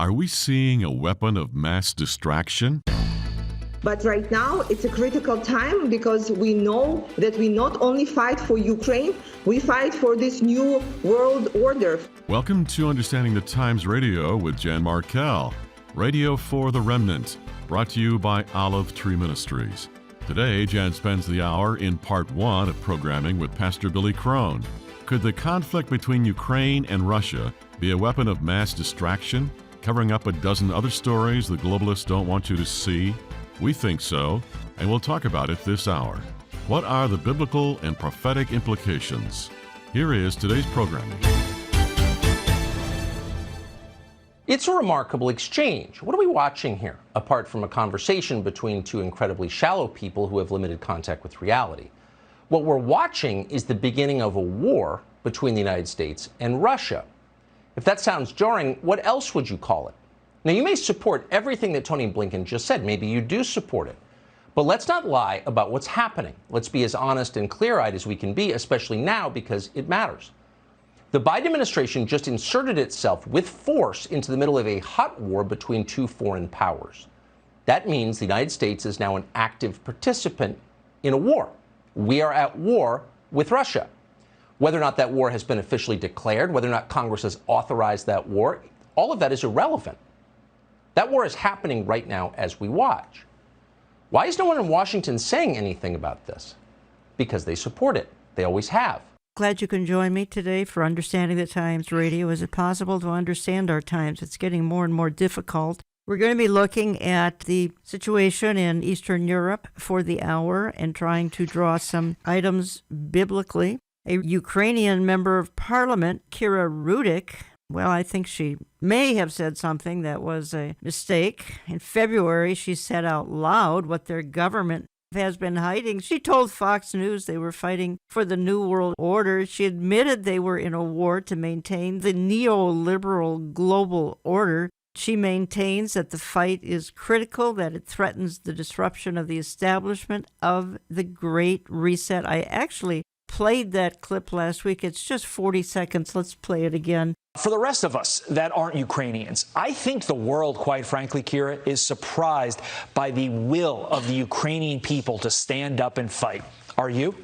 Are we seeing a weapon of mass distraction? But right now, it's a critical time because we know that we not only fight for Ukraine, we fight for this new world order. Welcome to Understanding the Times Radio with Jan Markell, Radio for the Remnant, brought to you by Olive Tree Ministries. Today, Jan spends the hour in part one of programming with Pastor Billy Crone. Could the conflict between Ukraine and Russia be a weapon of mass distraction, covering up a dozen other stories the globalists don't want you to see? We think so, and we'll talk about it this hour. What are the biblical and prophetic implications? Here is today's programming. It's a remarkable exchange. What are we watching here, apart from a conversation between two incredibly shallow people who have limited contact with reality? What we're watching is the beginning of a war between the United States and Russia. If that sounds jarring, what else would you call it? Now, you may support everything that Tony Blinken just said. Maybe you do support it. But let's not lie about what's happening. Let's be as honest and clear-eyed as we can be, especially now, because it matters. The Biden administration just inserted itself with force into the middle of a hot war between two foreign powers. That means the United States is now an active participant in a war. We are at war with Russia. Whether or not that war has been officially declared, whether or not Congress has authorized that war, all of that is irrelevant. That war is happening right now as we watch. Why is no one in Washington saying anything about this? Because they support it. They always have. Glad you can join me today for Understanding the Times Radio. Is it possible to understand our times? It's getting more and more difficult. We're going to be looking at the situation in Eastern Europe for the hour and trying to draw some items biblically. A Ukrainian member of parliament, Kira Rudik, well, I think she may have said something that was a mistake. In February, she said out loud what their government has been hiding. She told Fox News they were fighting for the New World Order. She admitted they were in a war to maintain the neoliberal global order. She maintains that the fight is critical, that it threatens the disruption of the establishment of the Great Reset. I actually played that clip last week. It's just 40 seconds. Let's play it again. For the rest of us that aren't Ukrainians, I think the world, quite frankly, Kira, is surprised by the will of the Ukrainian people to stand up and fight. Are you?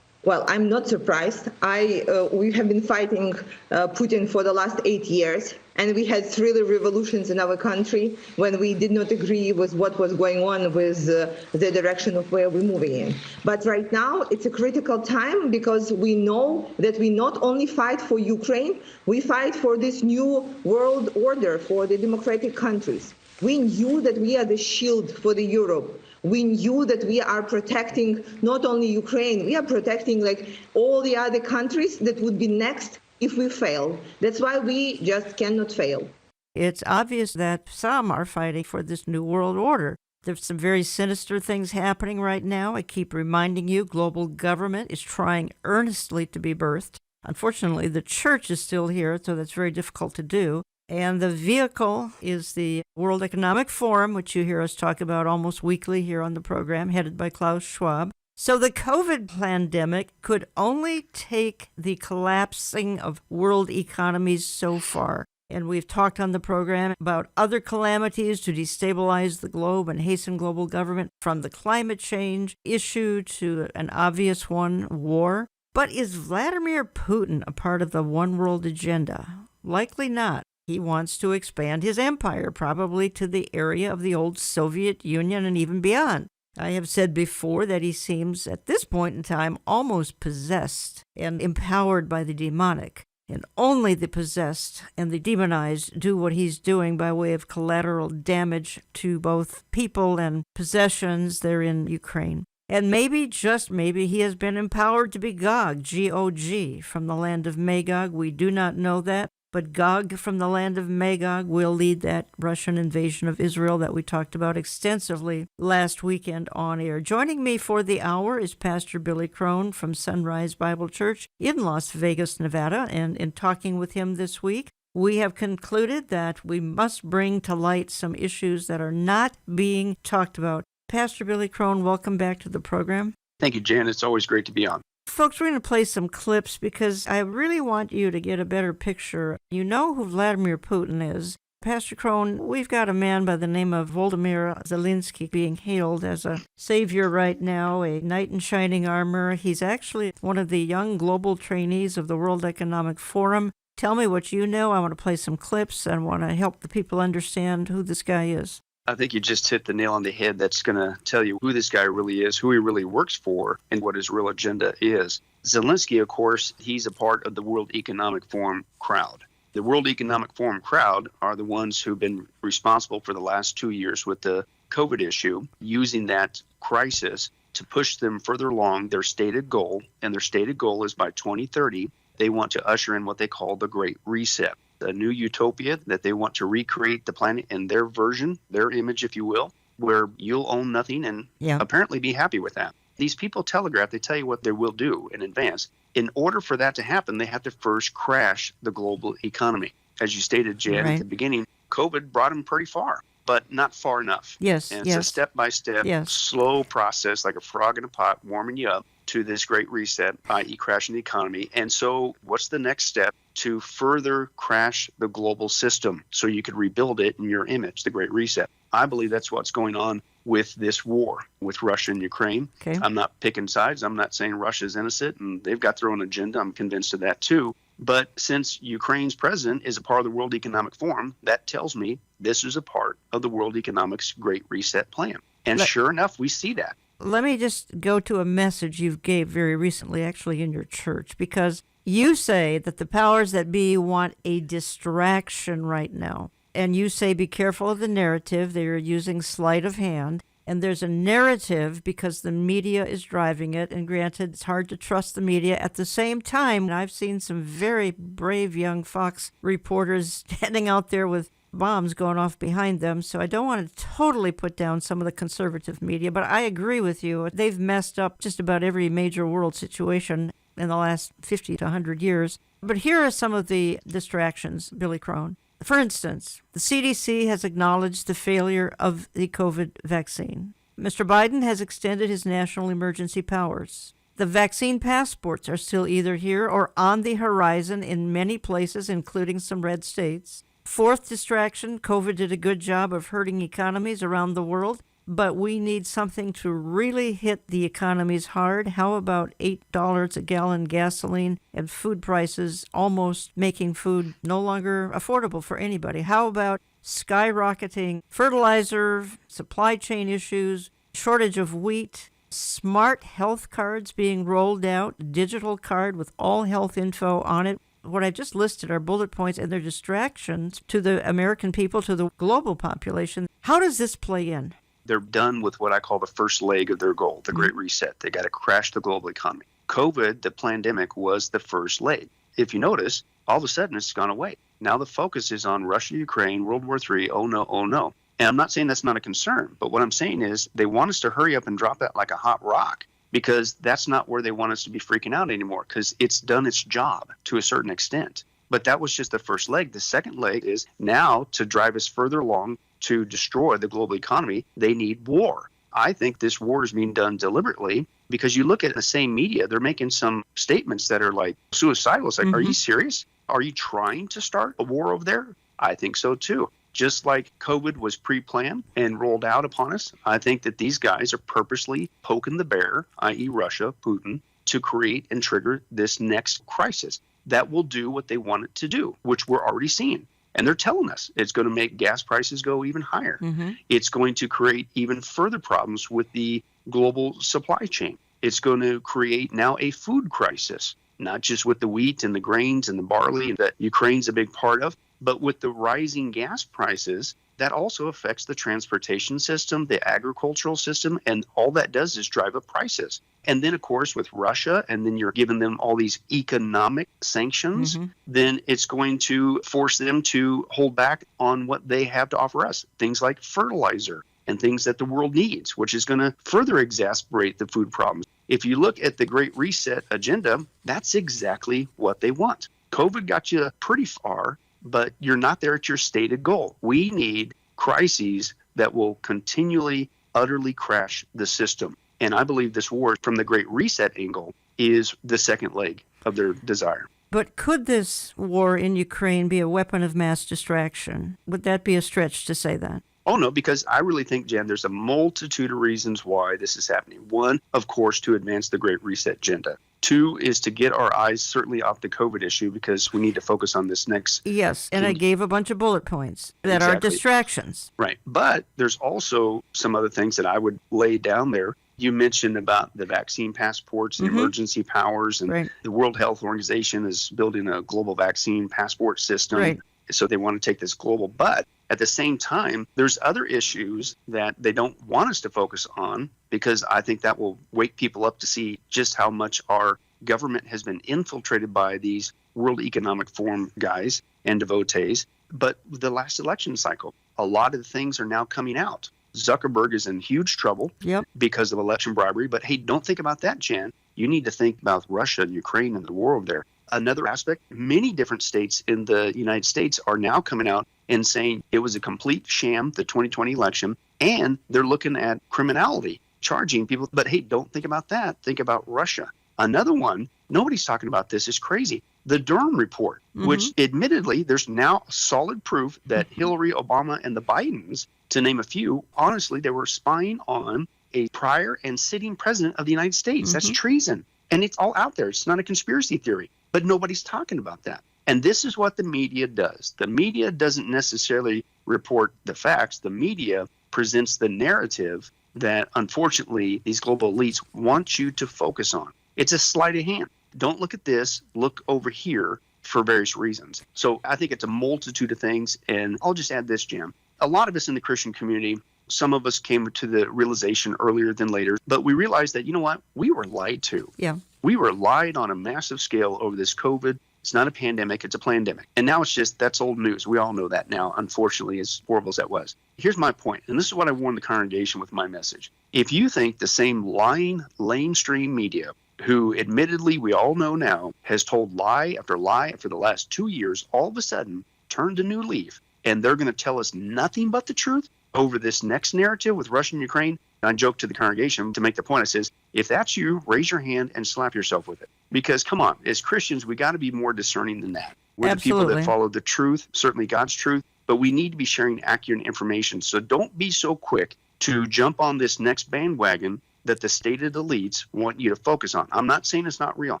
Well, I'm not surprised. We have been fighting Putin for the last 8 years, and we had 3 revolutions in our country when we did not agree with what was going on with the direction of where we're moving in. But right now, it's a critical time because we know that we not only fight for Ukraine, we fight for this new world order for the democratic countries. We knew that we are the shield for the Europe. We knew that we are protecting not only Ukraine, we are protecting like all the other countries that would be next if we fail. That's why we just cannot fail. It's obvious that some are fighting for this new world order. There's some very sinister things happening right now. I keep reminding you, global government is trying earnestly to be birthed. Unfortunately, the church is still here, so that's very difficult to do. And the vehicle is the World Economic Forum, which you hear us talk about almost weekly here on the program, headed by Klaus Schwab. So the COVID pandemic could only take the collapsing of world economies so far. And we've talked on the program about other calamities to destabilize the globe and hasten global government, from the climate change issue to an obvious one, war. But is Vladimir Putin a part of the one world agenda? Likely not. He wants to expand his empire, probably to the area of the old Soviet Union and even beyond. I have said before that he seems, at this point in time, almost possessed and empowered by the demonic. And only the possessed and the demonized do what he's doing by way of collateral damage to both people and possessions there in Ukraine. And maybe, just maybe, he has been empowered to be Gog, G-O-G, from the land of Magog. We do not know that. But Gog from the land of Magog will lead that Russian invasion of Israel that we talked about extensively last weekend on air. Joining me for the hour is Pastor Billy Crone from Sunrise Bible Church in Las Vegas, Nevada. And in talking with him this week, we have concluded that we must bring to light some issues that are not being talked about. Pastor Billy Crone, welcome back to the program. Thank you, Jan. It's always great to be on. Folks, we're going to play some clips because I really want you to get a better picture. You know who Vladimir Putin is. Pastor Crone, we've got a man by the name of Volodymyr Zelensky being hailed as a savior right now, a knight in shining armor. He's actually one of the young global trainees of the World Economic Forum. Tell me what you know. I want to play some clips and want to help the people understand who this guy is. I think you just hit the nail on the head. That's going to tell you who this guy really is, who he really works for, and what his real agenda is. Zelensky, of course, he's a part of the World Economic Forum crowd. The World Economic Forum crowd are the ones who've been responsible for the last 2 years with the COVID issue, using that crisis to push them further along their stated goal. And their stated goal is by 2030, they want to usher in what they call the Great Reset, a new utopia that they want to recreate the planet in their version, their image, if you will, where you'll own nothing and apparently be happy with that. These people telegraph, they tell you what they will do in advance. In order for that to happen, they have to first crash the global economy. As you stated, Jan, at the beginning, COVID brought them pretty far, but not far enough. Yes, and it's a step-by-step, slow process, like a frog in a pot, warming you up to this great reset, i.e. crashing the economy. And so what's the next step? To further crash the global system so you could rebuild it in your image, the Great Reset. I believe that's what's going on with this war with Russia and Ukraine. Okay. I'm not picking sides. I'm not saying Russia's innocent, and they've got their own agenda. I'm convinced of that too. But since Ukraine's president is a part of the World Economic Forum, that tells me this is a part of the World Economic's Great Reset plan. And sure enough, we see that. Let me just go to a message you gave very recently, actually, in your church, because you say that the powers that be want a distraction right now. And you say be careful of the narrative. They are using sleight of hand. And there's a narrative because the media is driving it. And granted, it's hard to trust the media. At the same time, I've seen some very brave young Fox reporters standing out there with bombs going off behind them. So I don't want to totally put down some of the conservative media, but I agree with you. They've messed up just about every major world situation in the last 50 to 100 years. But here are some of the distractions, Billy Crone. For instance, the CDC has acknowledged the failure of the COVID vaccine. Mr. Biden has extended his national emergency powers. The vaccine passports are still either here or on the horizon in many places, including some red states. Fourth distraction, COVID did a good job of hurting economies around the world, but we need something to really hit the economies hard. How about $8 a gallon gasoline and food prices almost making food no longer affordable for anybody? How about skyrocketing fertilizer, supply chain issues, shortage of wheat, smart health cards being rolled out, digital card with all health info on it? What I just listed are bullet points, and they're distractions to the American people, to the global population. How does this play in? They're done with what I call the first leg of their goal, the Great Reset. They got to crash the global economy. COVID, the pandemic, was the first leg. If you notice, all of a sudden it's gone away. Now the focus is on Russia, Ukraine, World War III, oh no, oh no. And I'm not saying that's not a concern, but what I'm saying is they want us to hurry up and drop that like a hot rock, because that's not where they want us to be freaking out anymore, because it's done its job to a certain extent. But that was just the first leg. The second leg is now to drive us further along to destroy the global economy, they need war. I think this war is being done deliberately because you look at the same media, they're making some statements that are like suicidal. It's like, are you serious? Are you trying to start a war over there? I think so too. Just like COVID was pre-planned and rolled out upon us, I think that these guys are purposely poking the bear, i.e. Russia, Putin, to create and trigger this next crisis that will do what they want it to do, which we're already seeing. And they're telling us it's going to make gas prices go even higher. It's going to create even further problems with the global supply chain. It's going to create now a food crisis, not just with the wheat and the grains and the barley that Ukraine's a big part of, but with the rising gas prices, that also affects the transportation system, the agricultural system, and all that does is drive up prices. And then, of course, with Russia, and then you're giving them all these economic sanctions, then it's going to force them to hold back on what they have to offer us, things like fertilizer and things that the world needs, which is going to further exacerbate the food problems. If you look at the Great Reset agenda, that's exactly what they want. COVID got you pretty far, but you're not there at your stated goal. We need crises that will continually, utterly crash the system. And I believe this war, from the Great Reset angle, is the second leg of their desire. But could this war in Ukraine be a weapon of mass distraction? Would that be a stretch to say that? Oh, no, because I really think, Jan, there's a multitude of reasons why this is happening. One, of course, to advance the Great Reset agenda. Two is to get our eyes certainly off the COVID issue because we need to focus on this next. Yes, and I gave a bunch of bullet points that are distractions. Right. But there's also some other things that I would lay down there. You mentioned about the vaccine passports, the emergency powers, and the World Health Organization is building a global vaccine passport system. Right. So they want to take this global. But at the same time, there's other issues that they don't want us to focus on because I think that will wake people up to see just how much our government has been infiltrated by these World Economic Forum guys and devotees. But the last election cycle, a lot of the things are now coming out. Zuckerberg is in huge trouble because of election bribery. But hey, don't think about that, Jan. You need to think about Russia and Ukraine and the war over there. Another aspect, many different states in the United States are now coming out and saying it was a complete sham, the 2020 election, and they're looking at criminality, charging people. But hey, don't think about that. Think about Russia. Another one, nobody's talking about this, is crazy. The Durham report, which admittedly, there's now solid proof that Hillary, Obama, and the Bidens, to name a few, honestly, they were spying on a prior and sitting president of the United States. That's treason. And it's all out there. It's not a conspiracy theory. But nobody's talking about that. And this is what the media does. The media doesn't necessarily report the facts. The media presents the narrative that, unfortunately, these global elites want you to focus on. It's a sleight of hand. Don't look at this. Look over here for various reasons. So I think it's a multitude of things. And I'll just add this, Jim. A lot of us in the Christian community, some of us came to the realization earlier than later, but we realized that, you know what? We were lied to. Yeah. We were lied on a massive scale over this COVID. It's not a pandemic, it's a plandemic. And now it's just, that's old news. We all know that now, unfortunately, as horrible as that was. Here's my point, and this is what I warned the congregation with my message. If you think the same lying, lamestream media, who admittedly we all know now has told lie after the last 2 years, all of a sudden turned a new leaf, and they're going to tell us nothing but the truth over this next narrative with Russia and Ukraine. And I joked to the congregation to make the point. I says, if that's you, raise your hand and slap yourself with it. Because come on, as Christians, we got to be more discerning than that. We're the people that follow the truth, certainly God's truth, but we need to be sharing accurate information. So don't be so quick to jump on this next bandwagon that the stated elites want you to focus on. I'm not saying it's not real.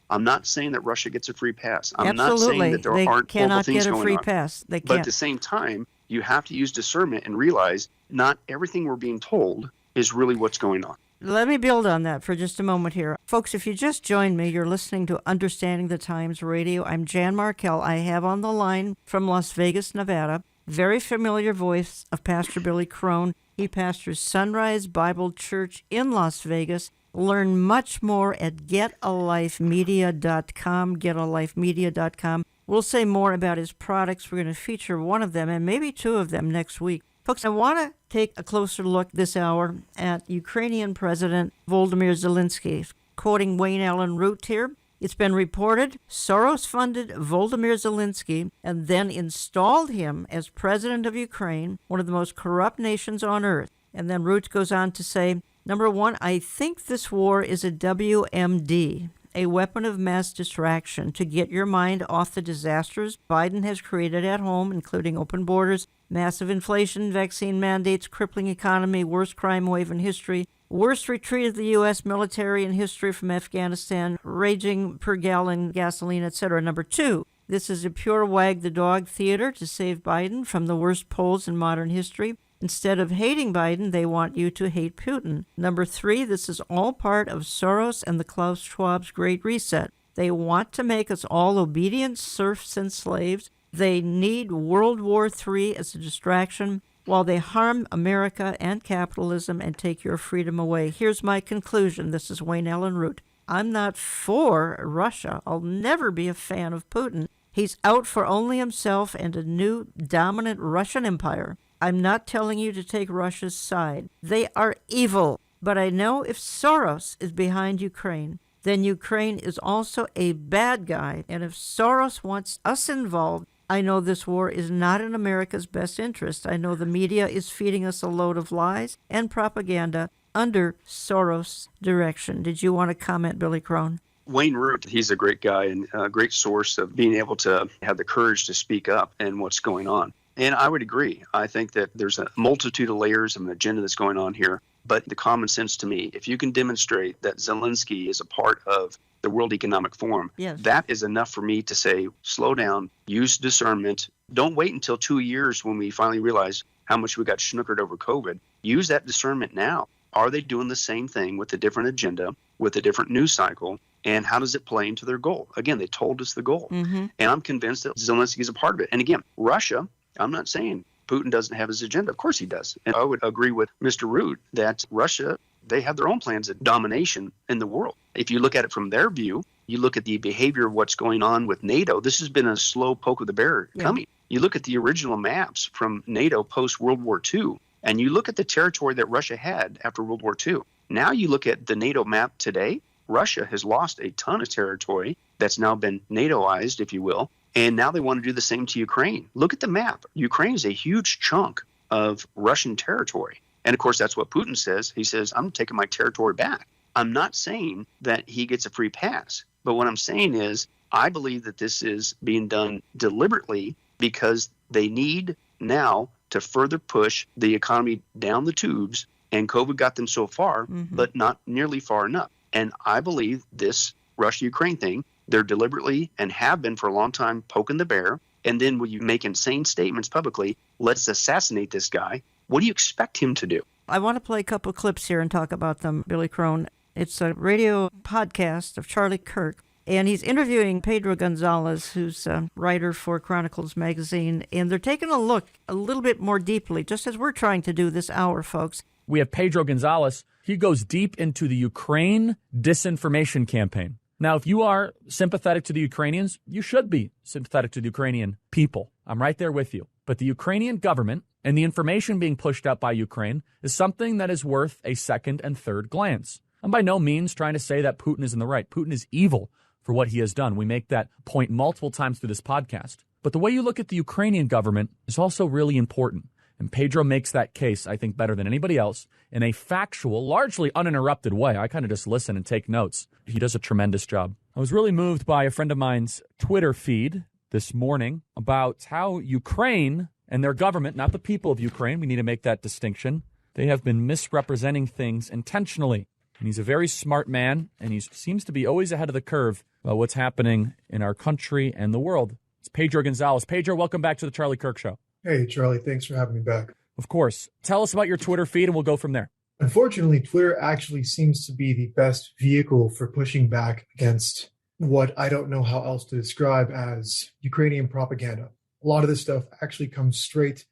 I'm not saying that Russia gets a free pass. I'm not saying that there aren't horrible things going on. They cannot get a free pass. They can't. But at the same time, you have to use discernment and realize not everything we're being told is really what's going on. Let me build on that for just a moment here. Folks, if you just joined me, you're listening to Understanding the Times Radio. I'm Jan Markell. I have on the line from Las Vegas, Nevada, very familiar voice of Pastor Billy Crone. He pastors Sunrise Bible Church in Las Vegas. Learn much more at getalifemedia.com, getalifemedia.com. We'll say more about his products. We're going to feature one of them and maybe two of them next week. Folks, I want to take a closer look this hour at Ukrainian President Volodymyr Zelensky. Quoting Wayne Allen Root here, it's been reported Soros funded Volodymyr Zelensky and then installed him as president of Ukraine, one of the most corrupt nations on earth. And then Root goes on to say, number one, I think this war is a WMD, a weapon of mass distraction to get your mind off the disasters Biden has created at home, including open borders, massive inflation, vaccine mandates, crippling economy, worst crime wave in history, worst retreat of the U.S. military in history from Afghanistan, raging per gallon gasoline, etc. Number two, this is a pure wag the dog theater to save Biden from the worst polls in modern history. Instead of hating Biden, they want you to hate Putin. Number three, this is all part of Soros and the Klaus Schwab's Great Reset. They want to make us all obedient serfs and slaves. They need World War III as a distraction while they harm America and capitalism and take your freedom away. Here's my conclusion. This is Wayne Allen Root. I'm not for Russia. I'll never be a fan of Putin. He's out for only himself and a new dominant Russian empire. I'm not telling you to take Russia's side. They are evil. But I know if Soros is behind Ukraine, then Ukraine is also a bad guy. And if Soros wants us involved, I know this war is not in America's best interest. I know the media is feeding us a load of lies and propaganda under Soros' direction. Did you want to comment, Billy Crone? Wayne Root, he's a great guy and a great source of being able to have the courage to speak up and what's going on. And I would agree. I think that there's a multitude of layers of an agenda that's going on here. But the common sense to me, if you can demonstrate that Zelensky is a part of the World Economic Forum, yes, that is enough for me to say, slow down, use discernment. Don't wait until 2 years when we finally realize how much we got snookered over COVID. Use that discernment now. Are they doing the same thing with a different agenda, with a different news cycle? And how does it play into their goal? Again, they told us the goal. Mm-hmm. And I'm convinced that Zelensky is a part of it. And again, Russia, I'm not saying Putin doesn't have his agenda. Of course he does. And I would agree with Mr. Root that Russia, they have their own plans of domination in the world. If you look at it from their view, you look at the behavior of what's going on with NATO, this has been a slow poke of the bear coming. You look at the original maps from NATO post-World War II, and you look at the territory that Russia had after World War II. Now you look at the NATO map today, Russia has lost a ton of territory that's now been NATOized, if you will, and now they want to do the same to Ukraine. Look at the map. Ukraine is a huge chunk of Russian territory. And of course, that's what Putin says. He says, I'm taking my territory back. I'm not saying that he gets a free pass. But what I'm saying is, I believe that this is being done deliberately because they need now to further push the economy down the tubes. And COVID got them so far, but not nearly far enough. And I believe this Russia-Ukraine thing, they're deliberately and have been for a long time poking the bear. And then when you make insane statements publicly, let's assassinate this guy, what do you expect him to do? I want to play a couple of clips here and talk about them, Billy Crone. It's a radio podcast of Charlie Kirk, and he's interviewing Pedro Gonzalez, who's a writer for Chronicles magazine, and they're taking a look a little bit more deeply, just as we're trying to do this hour, folks. We have Pedro Gonzalez. He goes deep into the Ukraine disinformation campaign. Now, if you are sympathetic to the Ukrainians, you should be sympathetic to the Ukrainian people. I'm right there with you. But the Ukrainian government and the information being pushed out by Ukraine is something that is worth a second and third glance. I'm by no means trying to say that Putin is in the right. Putin is evil for what he has done. We make that point multiple times through this podcast. But the way you look at the Ukrainian government is also really important. And Pedro makes that case, I think, better than anybody else in a factual, largely uninterrupted way. I kind of just listen and take notes. He does a tremendous job. I was really moved by a friend of mine's Twitter feed this morning about how Ukraine and their government, not the people of Ukraine, we need to make that distinction, they have been misrepresenting things intentionally. And he's a very smart man, and he seems to be always ahead of the curve about what's happening in our country and the world. It's Pedro Gonzalez. Pedro, welcome back to the Charlie Kirk Show. Hey, Charlie, thanks for having me back. Of course. Tell us about your Twitter feed, and we'll go from there. Unfortunately, Twitter actually seems to be the best vehicle for pushing back against what I don't know how else to describe as Ukrainian propaganda. A lot of this stuff actually comes straight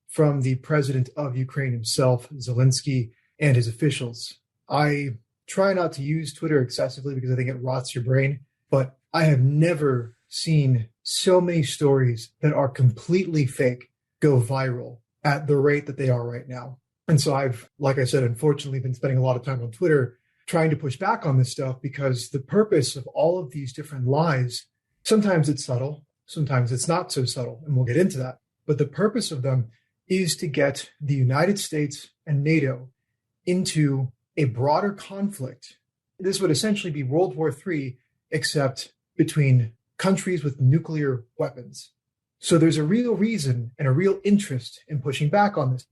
from the president of Ukraine himself, Zelensky, and his officials. I try not to use Twitter excessively because I think it rots your brain, but I have never seen so many stories that are completely fake go viral at the rate that they are right now. And so I've, like I said, unfortunately been spending a lot of time on Twitter trying to push back on this stuff because the purpose of all of these different lies, sometimes it's subtle, sometimes it's not so subtle, and we'll get into that. But the purpose of them is to get the United States and NATO into a broader conflict. This would essentially be World War III, except between countries with nuclear weapons. So there's a real reason and a real interest in pushing back on this.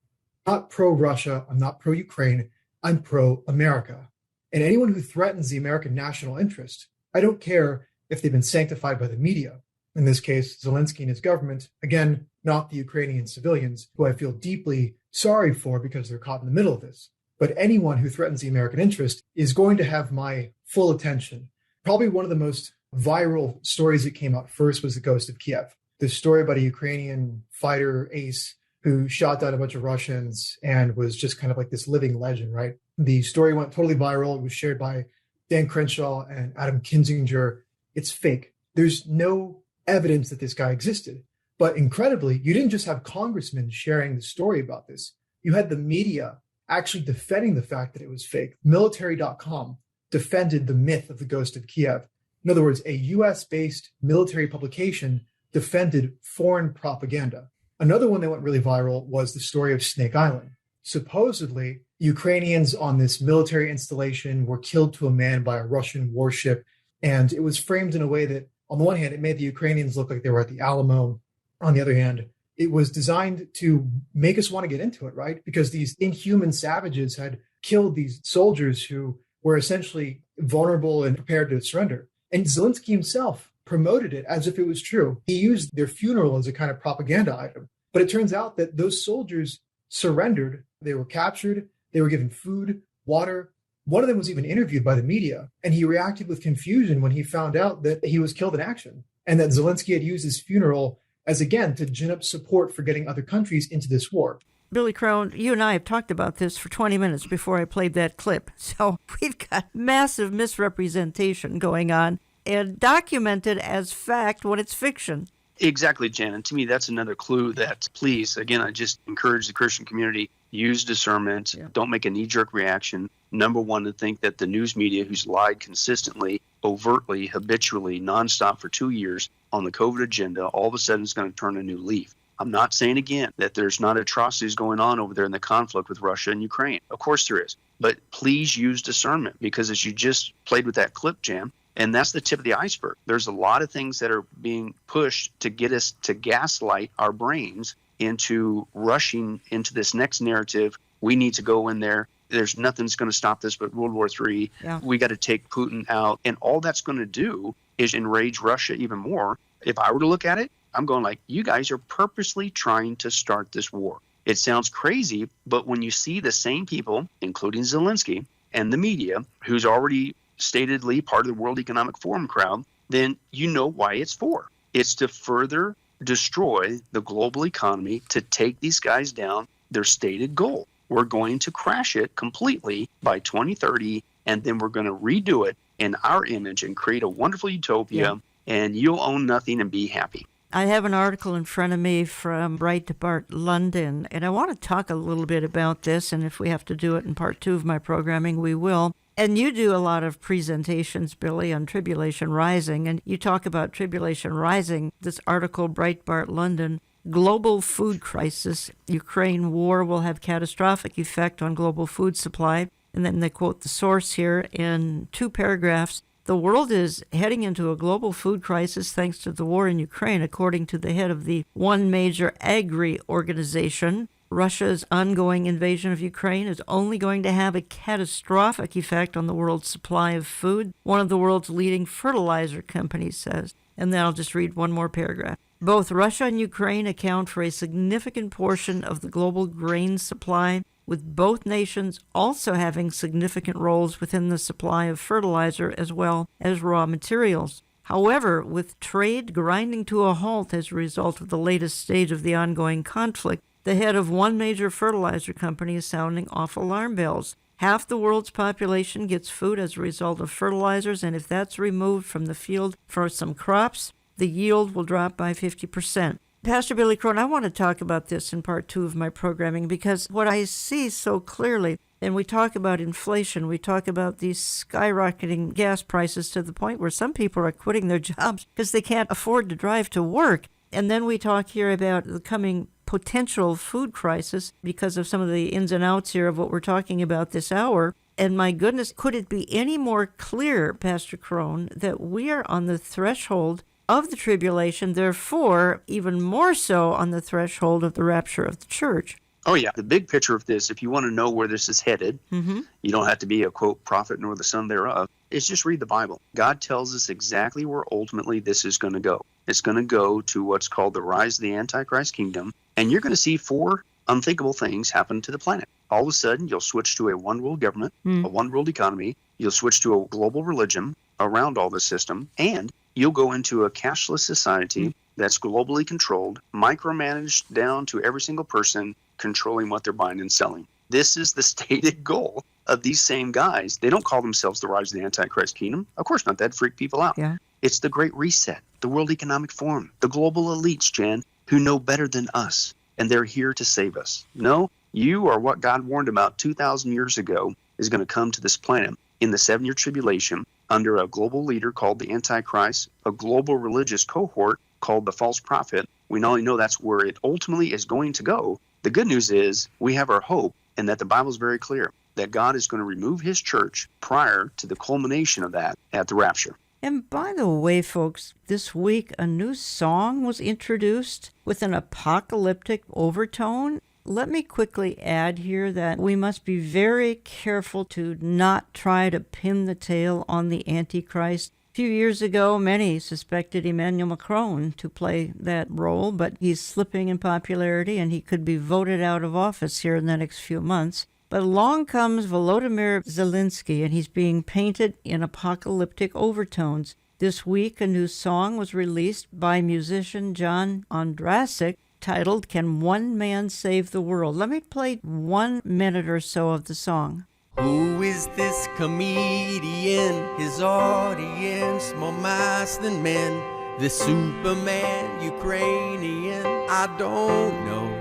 I'm not pro-Russia, I'm not pro-Ukraine, I'm pro-America. And anyone who threatens the American national interest, I don't care if they've been sanctified by the media. In this case, Zelensky and his government, again, not the Ukrainian civilians, who I feel deeply sorry for because they're caught in the middle of this. But anyone who threatens the American interest is going to have my full attention. Probably one of the most viral stories that came out first was the Ghost of Kiev. This story about a Ukrainian fighter ace who shot down a bunch of Russians and was just kind of like this living legend, right? The story went totally viral. It was shared by Dan Crenshaw and Adam Kinzinger. It's fake. There's no evidence that this guy existed. But incredibly, you didn't just have congressmen sharing the story about this. You had the media actually defending the fact that it was fake. Military.com defended the myth of the Ghost of Kiev. In other words, a US-based military publication defended foreign propaganda. Another one that went really viral was the story of Snake Island. Supposedly, Ukrainians on this military installation were killed to a man by a Russian warship. And it was framed in a way that, on the one hand, it made the Ukrainians look like they were at the Alamo. On the other hand, it was designed to make us want to get into it, right? Because these inhuman savages had killed these soldiers who were essentially vulnerable and prepared to surrender. And Zelensky himself promoted it as if it was true. He used their funeral as a kind of propaganda item. But it turns out that those soldiers surrendered. They were captured. They were given food, water. One of them was even interviewed by the media, and he reacted with confusion when he found out that he was killed in action and that Zelensky had used his funeral as, again, to gin up support for getting other countries into this war. Billy Crone, you and I have talked about this for 20 minutes before I played that clip. So we've got massive misrepresentation going on and documented as fact when it's fiction. Exactly, Jan. And to me, that's another clue that, please, again, I just encourage the Christian community, use discernment. Yeah. Don't make a knee-jerk reaction. Number one, to think that the news media, who's lied consistently, overtly, habitually, nonstop for 2 years on the COVID agenda, all of a sudden is going to turn a new leaf. I'm not saying, again, that there's not atrocities going on over there in the conflict with Russia and Ukraine. Of course there is. But please use discernment, because as you just played with that clip, Jan, and that's the tip of the iceberg. There's a lot of things that are being pushed to get us to gaslight our brains into rushing into this next narrative. We need to go in there. There's nothing that's going to stop this but World War III. Yeah. We got to take Putin out. And all that's going to do is enrage Russia even more. If I were to look at it, I'm going like, you guys are purposely trying to start this war. It sounds crazy, but when you see the same people, including Zelensky and the media, who's already statedly part of the World Economic Forum crowd, then you know why it's for. It's to further destroy the global economy, to take these guys down. Their stated goal: we're going to crash it completely by 2030, and then we're going to redo it in our image and create a wonderful utopia, and you'll own nothing and be happy. I have an article in front of me from Breitbart London, and I want to talk a little bit about this, and if we have to do it in part 2 of my programming, we will. And you do a lot of presentations, Billy, on Tribulation Rising, and you talk about Tribulation Rising, this article, Breitbart London, Global Food Crisis, Ukraine War will have catastrophic effect on global food supply. And then they quote the source here in 2 paragraphs. The world is heading into a global food crisis thanks to the war in Ukraine, according to the head of the one major agri organization. Russia's ongoing invasion of Ukraine is only going to have a catastrophic effect on the world's supply of food, one of the world's leading fertilizer companies says. And then I'll just read one more paragraph. Both Russia and Ukraine account for a significant portion of the global grain supply, with both nations also having significant roles within the supply of fertilizer as well as raw materials. However, with trade grinding to a halt as a result of the latest stage of the ongoing conflict, the head of one major fertilizer company is sounding off alarm bells. Half the world's population gets food as a result of fertilizers, and if that's removed from the field for some crops, the yield will drop by 50%. Pastor Billy Crone, I want to talk about this in part 2 of my programming, because what I see so clearly, and we talk about inflation, we talk about these skyrocketing gas prices to the point where some people are quitting their jobs because they can't afford to drive to work. And then we talk here about the coming potential food crisis because of some of the ins and outs here of what we're talking about this hour. And my goodness, could it be any more clear, Pastor Crone, that we are on the threshold of the tribulation, therefore even more so on the threshold of the rapture of the church? Oh, yeah. The big picture of this, if you want to know where this is headed, you don't have to be a, quote, prophet nor the son thereof. It's just read the Bible. God tells us exactly where ultimately this is going to go. It's going to go to what's called the rise of the Antichrist kingdom. And you're going to see 4 unthinkable things happen to the planet. All of a sudden, you'll switch to a one-world government, a one-world economy. You'll switch to a global religion around all the system. And you'll go into a cashless society that's globally controlled, micromanaged down to every single person, controlling what they're buying and selling. This is the stated goal of these same guys. They don't call themselves the rise of the Antichrist kingdom. Of course not. That'd freak people out. Yeah. It's the Great Reset, the World Economic Forum, the global elites, Jan, who know better than us, and they're here to save us. No, you are what God warned about 2,000 years ago is going to come to this planet in the 7-year tribulation under a global leader called the Antichrist, a global religious cohort called the false prophet. We not only know that's where it ultimately is going to go, the good news is we have our hope, and that the Bible is very clear that God is going to remove his church prior to the culmination of that at the rapture. And by the way, folks, this week a new song was introduced with an apocalyptic overtone. Let me quickly add here that we must be very careful to not try to pin the tail on the Antichrist. A few years ago, many suspected Emmanuel Macron to play that role, but he's slipping in popularity and he could be voted out of office here in the next few months. But along comes Volodymyr Zelensky, and he's being painted in apocalyptic overtones. This week, a new song was released by musician John Ondrasik titled, "Can One Man Save the World?" Let me play 1 minute or so of the song. Who is this comedian? His audience more mice than men. The Superman Ukrainian, I don't know.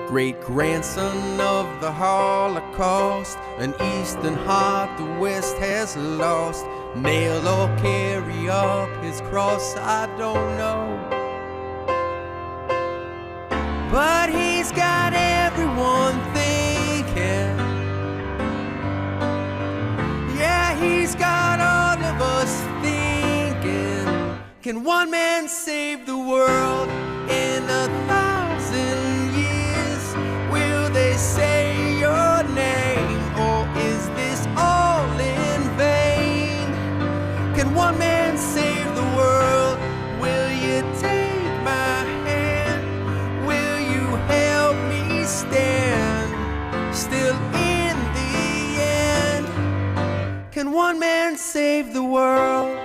Great-grandson of the Holocaust, an eastern heart the West has lost. Nail or carry up his cross, I don't know. But he's got everyone thinking. Yeah, he's got all of us thinking. Can one man save the world in 1,000 years? Will they say your name, or is this all in vain? Can one man save the world? Will you take my hand? Will you help me stand? Still in the end, can one man save the world?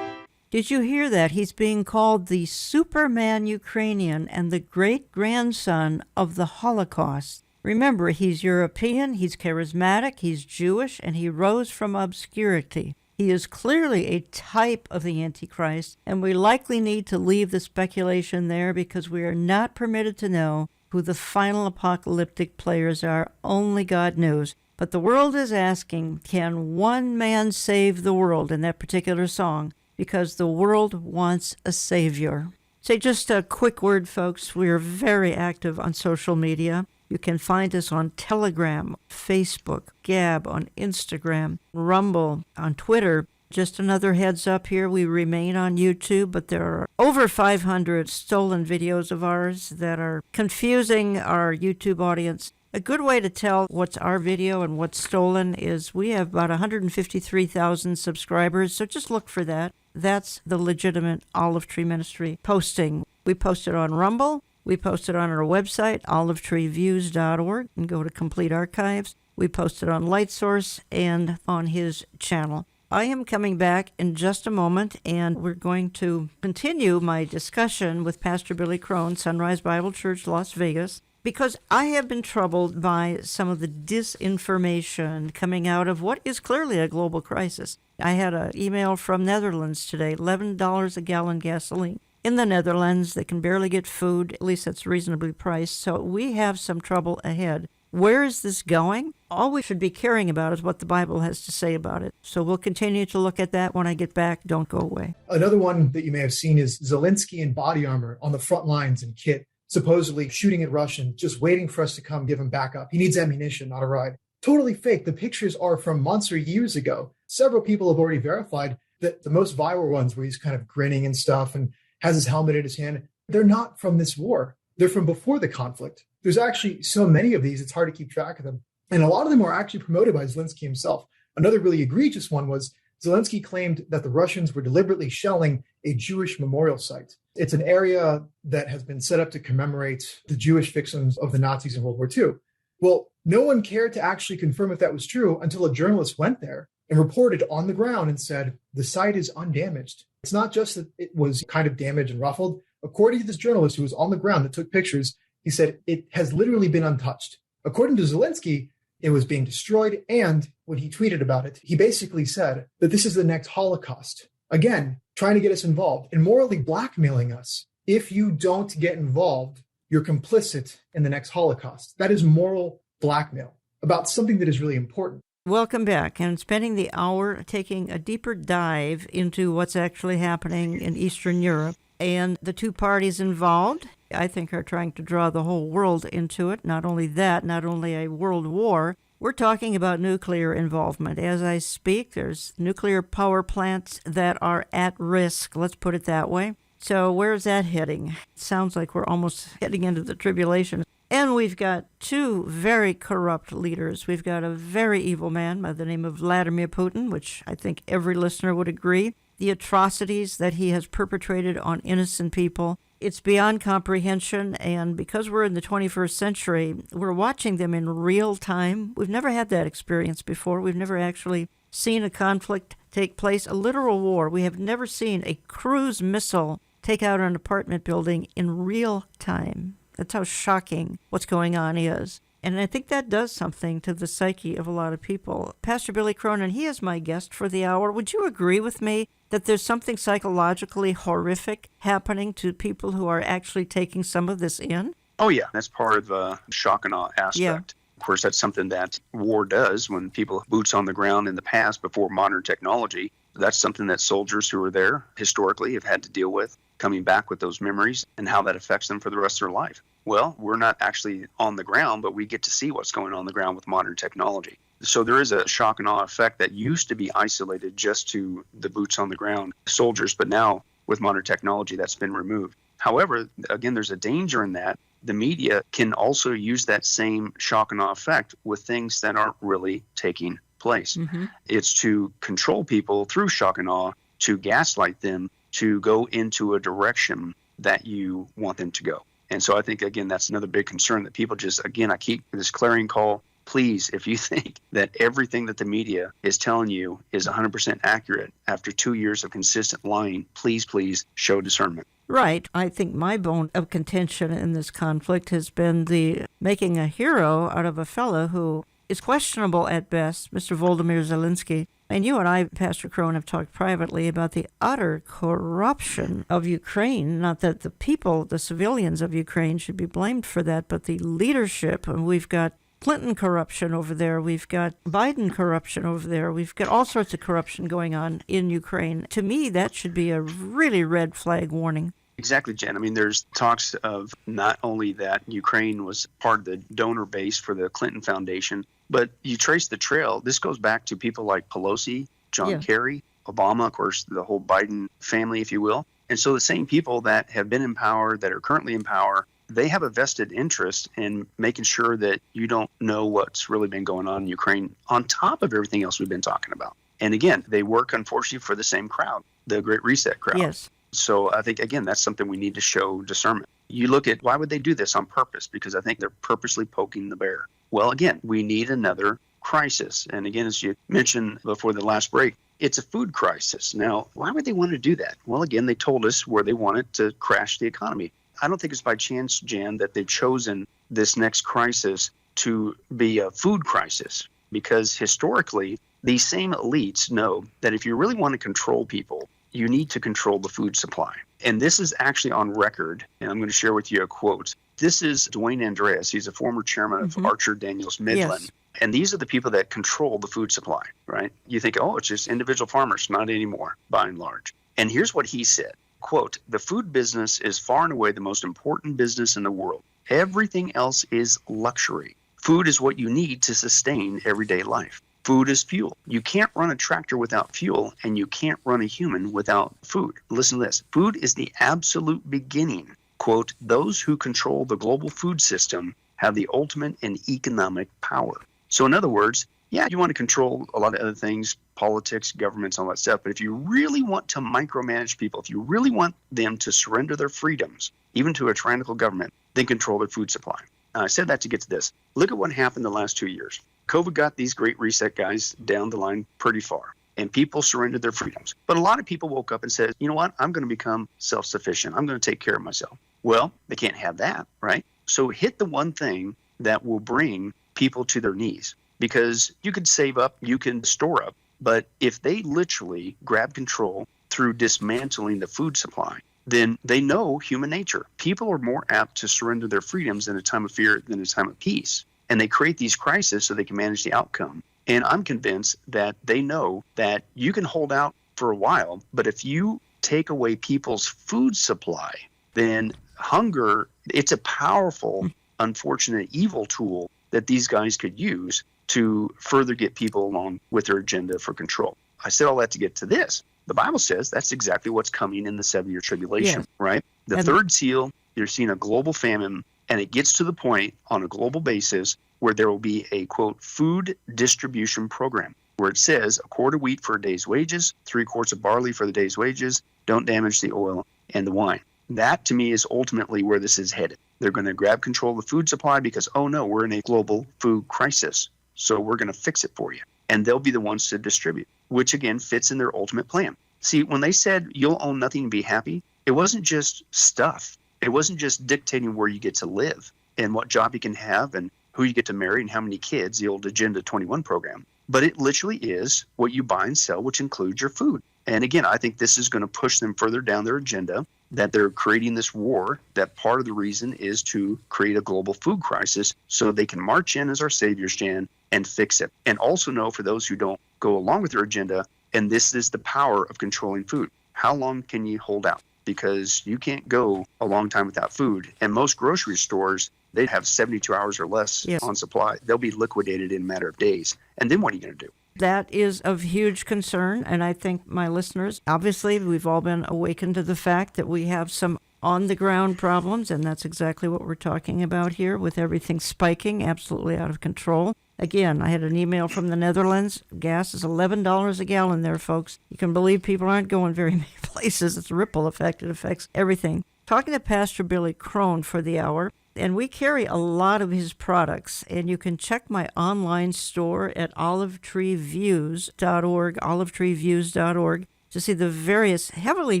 Did you hear that? He's being called the Superman Ukrainian and the great-grandson of the Holocaust. Remember, he's European, he's charismatic, he's Jewish, and he rose from obscurity. He is clearly a type of the Antichrist, and we likely need to leave the speculation there because we are not permitted to know who the final apocalyptic players are. Only God knows. But the world is asking, can one man save the world in that particular song? Because the world wants a savior. Say just a quick word, folks. We are very active on social media. You can find us on Telegram, Facebook, Gab, on Instagram, Rumble, on Twitter. Just another heads up here, we remain on YouTube, but there are over 500 stolen videos of ours that are confusing our YouTube audience. A good way to tell what's our video and what's stolen is we have about 153,000 subscribers, so just look for that. That's the legitimate Olive Tree Ministry posting. We post it on Rumble. We post it on our website, olivetreeviews.org, and go to Complete Archives. We post it on LightSource and on his channel. I am coming back in just a moment, and we're going to continue my discussion with Pastor Billy Crone, Sunrise Bible Church, Las Vegas, because I have been troubled by some of the disinformation coming out of what is clearly a global crisis. I had an email from Netherlands today, $11 a gallon gasoline. In the Netherlands, they can barely get food, at least that's reasonably priced, so we have some trouble ahead. Where is this going? All we should be caring about is what the Bible has to say about it. So we'll continue to look at that when I get back. Don't go away. Another one that you may have seen is Zelensky in body armor on the front lines in kit, supposedly shooting at Russians, just waiting for us to come give him backup. He needs ammunition, not a ride. Totally fake. The pictures are from months or years ago. Several people have already verified that the most viral ones where he's kind of grinning and stuff and has his helmet in his hand, they're not from this war. They're from before the conflict. There's actually so many of these, it's hard to keep track of them. And a lot of them are actually promoted by Zelensky himself. Another really egregious one was Zelensky claimed that the Russians were deliberately shelling a Jewish memorial site. It's an area that has been set up to commemorate the Jewish victims of the Nazis in World War II. Well, no one cared to actually confirm if that was true until a journalist went there and reported on the ground and said, the site is undamaged. It's not just that it was kind of damaged and ruffled. According to this journalist who was on the ground that took pictures, he said it has literally been untouched. According to Zelensky, it was being destroyed. And when he tweeted about it, he basically said that this is the next Holocaust. Again, trying to get us involved and morally blackmailing us. If you don't get involved, you're complicit in the next Holocaust. That is moral blackmail about something that is really important. Welcome back, and spending the hour taking a deeper dive into what's actually happening in Eastern Europe. And the two parties involved, I think, are trying to draw the whole world into it. Not only that, not only a world war, We're talking about nuclear involvement. As I speak, there's nuclear power plants that are at risk, let's put it that way. So where's that heading? It sounds like we're almost heading into the tribulation. And we've got two very corrupt leaders. We've got a very evil man by the name of Vladimir Putin, which I think every listener would agree. The atrocities that he has perpetrated on innocent people, it's beyond comprehension. And because we're in the 21st century, we're watching them in real time. We've never had that experience before. We've never actually seen a conflict take place, a literal war. We have never seen a cruise missile take out an apartment building in real time. That's how shocking what's going on is. And I think that does something to the psyche of a lot of people. Pastor Billy Crone, and he is my guest for the hour. Would you agree with me that there's something psychologically horrific happening to people who are actually taking some of this in? Oh, yeah. That's part of the shock and awe aspect. Yeah. Of course, that's something that war does when people boots on the ground in the past before modern technology. That's something that soldiers who are there historically have had to deal with, coming back with those memories and how that affects them for the rest of their life. Well, we're not actually on the ground, but we get to see what's going on the ground with modern technology. So there is a shock and awe effect that used to be isolated just to the boots on the ground soldiers, but now with modern technology, that's been removed. However, again, there's a danger in that. The media can also use that same shock and awe effect with things that aren't really taking place. Mm-hmm. It's to control people through shock and awe, to gaslight them, to go into a direction that you want them to go. And so I think, again, that's another big concern that people just, again, I keep this clarion call. Please, if you think that everything that the media is telling you is 100% accurate after 2 years of consistent lying, please show discernment. Right. I think my bone of contention in this conflict has been the making a hero out of a fellow who is questionable at best, Mr. Volodymyr Zelensky. And you and I, Pastor Crone, have talked privately about the utter corruption of Ukraine. Not that the people, the civilians of Ukraine should be blamed for that, but the leadership. And we've got Clinton corruption over there. We've got Biden corruption over there. We've got all sorts of corruption going on in Ukraine. To me, that should be a really red flag warning. Exactly, Jen. I mean, there's talks of not only that Ukraine was part of the donor base for the Clinton Foundation, but you trace the trail. This goes back to people like Pelosi, John Kerry, Obama, of course, the whole Biden family, if you will. And so the same people that have been in power, that are currently in power, they have a vested interest in making sure that you don't know what's really been going on in Ukraine on top of everything else we've been talking about. And again, they work, unfortunately, for the same crowd, the Great Reset crowd. Yes. So I think, again, that's something we need to show discernment. You look at why would they do this on purpose? Because I think they're purposely poking the bear. Well, again, we need another crisis. And again, as you mentioned before the last break, it's a food crisis. Now, why would they want to do that? Well, again, they told us where they wanted to crash the economy. I don't think it's by chance, Jan, that they've chosen this next crisis to be a food crisis, because historically, these same elites know that if you really want to control people, you need to control the food supply. And this is actually on record, and I'm going to share with you a quote. This is Dwayne Andreas. He's a former chairman of Archer Daniels Midland. Yes. And these are the people that control the food supply, right? You think, oh, it's just individual farmers. Not anymore, by and large. And here's what he said, quote, "The food business is far and away the most important business in the world. Everything else is luxury. Food is what you need to sustain everyday life. Food is fuel. You can't run a tractor without fuel, and you can't run a human without food." Listen to this. "Food is the absolute beginning. Quote, "Those who control the global food system have the ultimate in economic power." So in other words, yeah, you want to control a lot of other things, politics, governments, all that stuff. But if you really want to micromanage people, if you really want them to surrender their freedoms, even to a tyrannical government, then control their food supply. I said that to get to this. Look at what happened the last 2 years. COVID got these Great Reset guys down the line pretty far, and people surrendered their freedoms. But a lot of people woke up and said, you know what, I'm going to become self-sufficient. I'm going to take care of myself. Well, they can't have that, right? So hit the one thing that will bring people to their knees, because you could save up, you can store up, but if they literally grab control through dismantling the food supply, then they know human nature. People are more apt to surrender their freedoms in a time of fear than a time of peace. And they create these crises so they can manage the outcome. And I'm convinced that they know that you can hold out for a while, but if you take away people's food supply, then hunger, it's a powerful, unfortunate, evil tool that these guys could use to further get people along with their agenda for control. I said all that to get to this. The Bible says that's exactly what's coming in the 7-year tribulation, right? The third seal, you're seeing a global famine, and it gets to the point on a global basis where there will be a, quote, food distribution program, where it says a quart of wheat for a day's wages, 3 quarts of barley for the day's wages, don't damage the oil and the wine. That, to me, is ultimately where this is headed. They're going to grab control of the food supply because, oh no, we're in a global food crisis, so we're going to fix it for you. And they'll be the ones to distribute, which again fits in their ultimate plan. See, when they said you'll own nothing and be happy, it wasn't just stuff. It wasn't just dictating where you get to live and what job you can have and who you get to marry and how many kids, the old Agenda 21 program. But it literally is what you buy and sell, which includes your food. And again, I think this is going to push them further down their agenda, that they're creating this war, that part of the reason is to create a global food crisis so they can march in as our saviors, Jan, and fix it. And also know, for those who don't go along with their agenda, and this is the power of controlling food. How long can you hold out? Because you can't go a long time without food. And most grocery stores, they have 72 hours or less on supply. They'll be liquidated in a matter of days. And then what are you going to do? That is of huge concern, and I think my listeners, obviously, we've all been awakened to the fact that we have some on-the-ground problems, and that's exactly what we're talking about here, with everything spiking, absolutely out of control. Again, I had an email from the Netherlands. Gas is $11 a gallon there, folks. You can believe people aren't going very many places. It's a ripple effect. It affects everything. Talking to Pastor Billy Crone for the hour, and we carry a lot of his products, and you can check my online store at olivetreeviews.org, olivetreeviews.org, to see the various heavily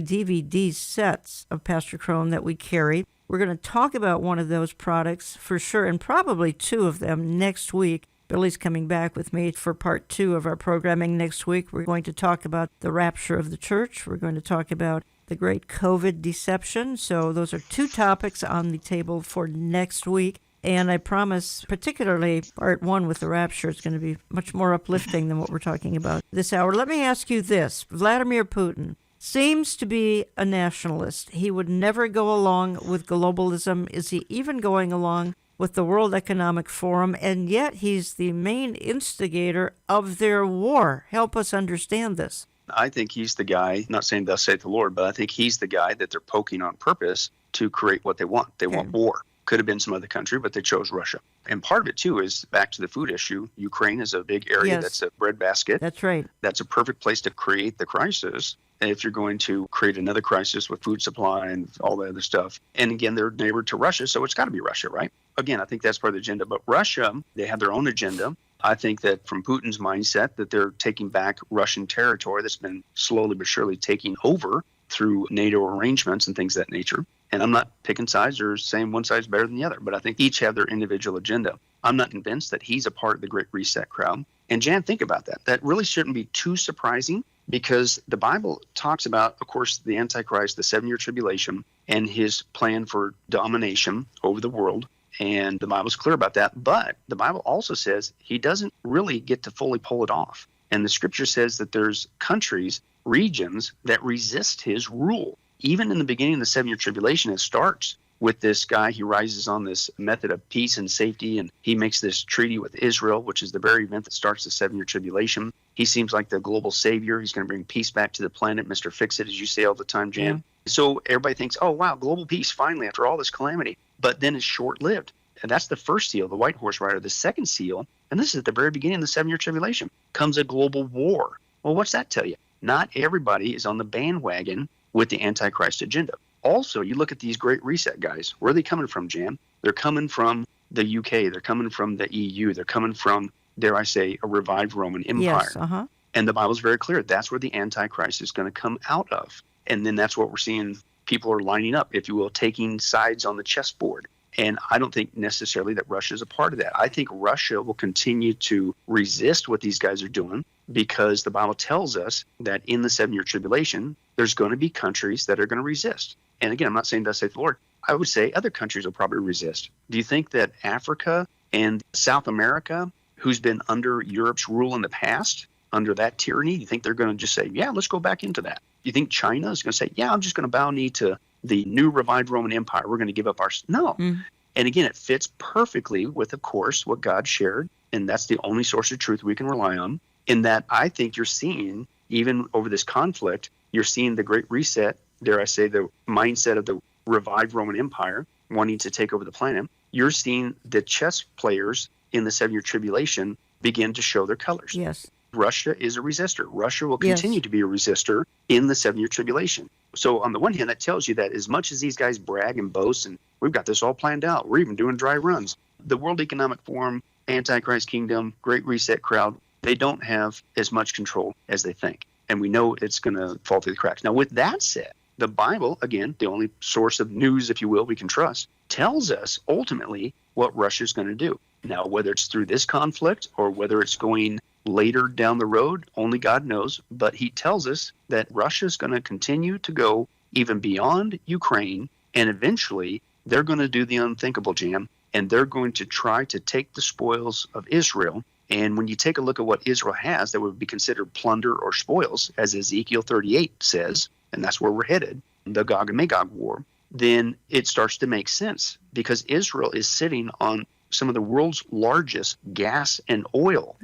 DVD sets of Pastor Crone that we carry. We're going to talk about one of those products for sure, and probably 2 of them next week. Billy's coming back with me for part 2 of our programming next week. We're going to talk about the rapture of the church. We're going to talk about the great COVID deception. So those are 2 topics on the table for next week. And I promise, particularly part 1 with the rapture, is going to be much more uplifting than what we're talking about this hour. Let me ask you this. Vladimir Putin seems to be a nationalist. He would never go along with globalism. Is he even going along with the World Economic Forum? And yet he's the main instigator of their war. Help us understand this. I think he's the guy, not saying thus saith the Lord, but I think he's the guy that they're poking on purpose to create what they want. They want war. Could have been some other country, but they chose Russia. And part of it, too, is back to the food issue. Ukraine is a big area that's a breadbasket. That's right. That's a perfect place to create the crisis if you're going to create another crisis with food supply and all the other stuff. And again, they're neighbor to Russia, so it's got to be Russia, right? Again, I think that's part of the agenda. But Russia, they have their own agenda. I think that from Putin's mindset that they're taking back Russian territory that's been slowly but surely taking over through NATO arrangements and things of that nature. And I'm not picking sides or saying one side's better than the other, but I think each have their individual agenda. I'm not convinced that he's a part of the Great Reset crowd. And Jan, think about that. That really shouldn't be too surprising because the Bible talks about, of course, the Antichrist, the 7-year tribulation, and his plan for domination over the world. And the Bible's clear about that. But the Bible also says he doesn't really get to fully pull it off. And the scripture says that there's countries, regions that resist his rule. Even in the beginning of the 7-year tribulation, it starts with this guy. He rises on this method of peace and safety, and he makes this treaty with Israel, which is the very event that starts the 7-year tribulation. He seems like the global savior. He's going to bring peace back to the planet, Mr. Fix-It, as you say all the time, Jan. Yeah. So everybody thinks, oh, wow, global peace, finally, after all this calamity. But then it's short-lived. And that's the first seal, the white horse rider. The second seal, and this is at the very beginning of the 7-year tribulation, comes a global war. Well, what's that tell you? Not everybody is on the bandwagon with the Antichrist agenda. Also, you look at these Great Reset guys. Where are they coming from, Jan? They're coming from the UK. They're coming from the EU. They're coming from, dare I say, a revived Roman Empire. Yes, And the Bible's very clear. That's where the Antichrist is going to come out of. And then that's what we're seeing. People are lining up, if you will, taking sides on the chessboard. And I don't think necessarily that Russia is a part of that. I think Russia will continue to resist what these guys are doing because the Bible tells us that in the 7-year tribulation, there's going to be countries that are going to resist. And again, I'm not saying thus saith the Lord. I would say other countries will probably resist. Do you think that Africa and South America, who's been under Europe's rule in the past, under that tyranny, do you think they're going to just say, yeah, let's go back into that? Do you think China is going to say, yeah, I'm just going to bow knee to the new revived Roman Empire? We're going to give up our... No. And again, it fits perfectly with, of course, what God shared and that's the only source of truth we can rely on. In that, I think you're seeing, even over this conflict, you're seeing the Great Reset, dare I say, the mindset of the revived Roman Empire wanting to take over the planet. You're seeing the chess players in the 7-year tribulation begin to show their colors. Yes. Russia is a resistor. Russia will continue to be a resistor in the 7-year tribulation. So on the one hand, that tells you that as much as these guys brag and boast, and we've got this all planned out, we're even doing dry runs, the World Economic Forum, Antichrist Kingdom, Great Reset crowd, they don't have as much control as they think. And we know it's going to fall through the cracks. Now, with that said, the Bible, again, the only source of news, if you will, we can trust, tells us ultimately what Russia's going to do. Now, whether it's through this conflict or whether it's going later down the road, only God knows. But he tells us that Russia's going to continue to go even beyond Ukraine, and eventually they're going to do the unthinkable, Jan, and they're going to try to take the spoils of Israel. And when you take a look at what Israel has that would be considered plunder or spoils, as Ezekiel 38 says, and that's where we're headed, the Gog and Magog war, then it starts to make sense because Israel is sitting on some of the world's largest gas and oil